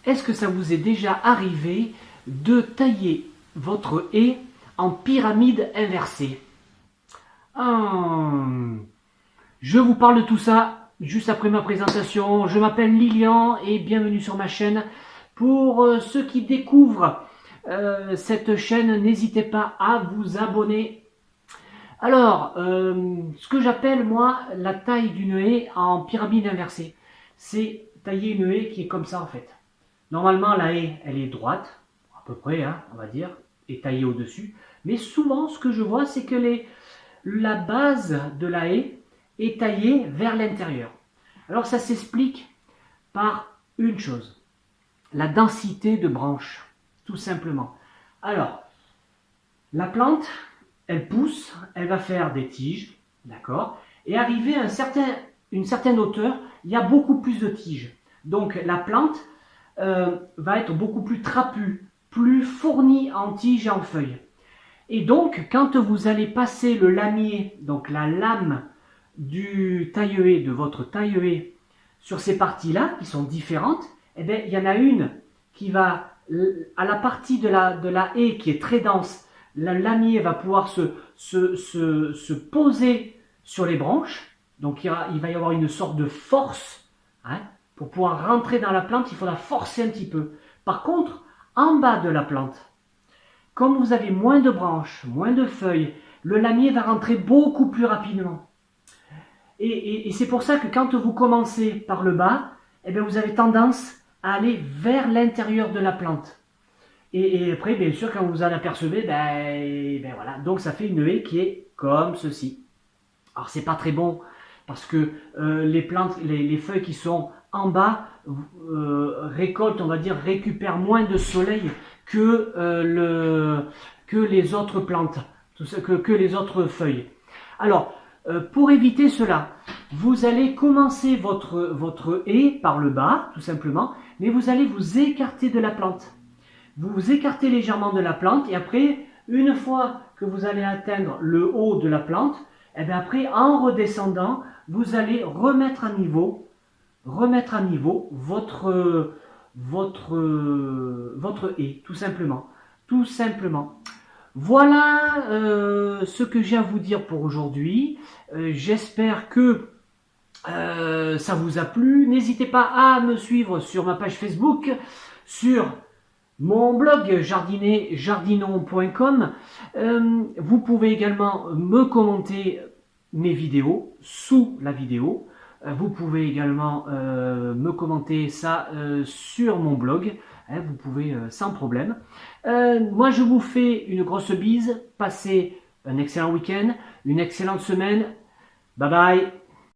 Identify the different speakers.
Speaker 1: Est-ce que ça vous est déjà arrivé de tailler votre haie en pyramide inversée? Je vous parle de tout ça juste après ma présentation. Je m'appelle Lilian et bienvenue sur ma chaîne. Pour ceux qui découvrent cette chaîne, n'hésitez pas à vous abonner. Alors, ce que j'appelle moi la taille d'une haie en pyramide inversée, c'est tailler une haie qui est comme ça en fait. Normalement, la haie, elle est droite, à peu près, hein, on va dire, et taillée au-dessus. Mais souvent, ce que je vois, c'est que la base de la haie est taillée vers l'intérieur. Alors, ça s'explique par une chose, la densité de branches, tout simplement. Alors, la plante, elle pousse, elle va faire des tiges, d'accord? Et arrivé à une certaine hauteur, il y a beaucoup plus de tiges. Donc, la plante va être beaucoup plus trapue, plus fournie en tiges et en feuilles. Et donc, quand vous allez passer le lamier, donc la lame du taille-haie, de votre taille-haie, sur ces parties-là, qui sont différentes, eh bien, il y en a une qui va, à la partie de la haie qui est très dense, le lamier va pouvoir se poser sur les branches. Donc, il va y avoir une sorte de force, hein. Pour pouvoir rentrer dans la plante, il faut la forcer un petit peu. Par contre, en bas de la plante, comme vous avez moins de branches, moins de feuilles, le lamier va rentrer beaucoup plus rapidement. Et c'est pour ça que quand vous commencez par le bas, eh bien vous avez tendance à aller vers l'intérieur de la plante. Et après, bien sûr, quand vous en apercevez, ben voilà. Donc ça fait une haie qui est comme ceci. Alors c'est pas très bon parce que les plantes, les feuilles qui sont en bas récoltent, on va dire, récupèrent moins de soleil que les autres plantes, que les autres feuilles. Alors, pour éviter cela, vous allez commencer votre haie par le bas, tout simplement, mais vous allez vous écarter de la plante. Vous vous écartez légèrement de la plante et après, une fois que vous allez atteindre le haut de la plante, et bien après, en redescendant, vous allez remettre à niveau votre haie, tout simplement. Tout simplement. Voilà ce que j'ai à vous dire pour aujourd'hui. J'espère que ça vous a plu. N'hésitez pas à me suivre sur ma page Facebook, sur mon blog jardinon.com. Vous pouvez également me commenter mes vidéos sous la vidéo. Vous pouvez également me commenter ça sur mon blog. Vous pouvez sans problème. Moi, je vous fais une grosse bise. Passez un excellent week-end, une excellente semaine. Bye bye.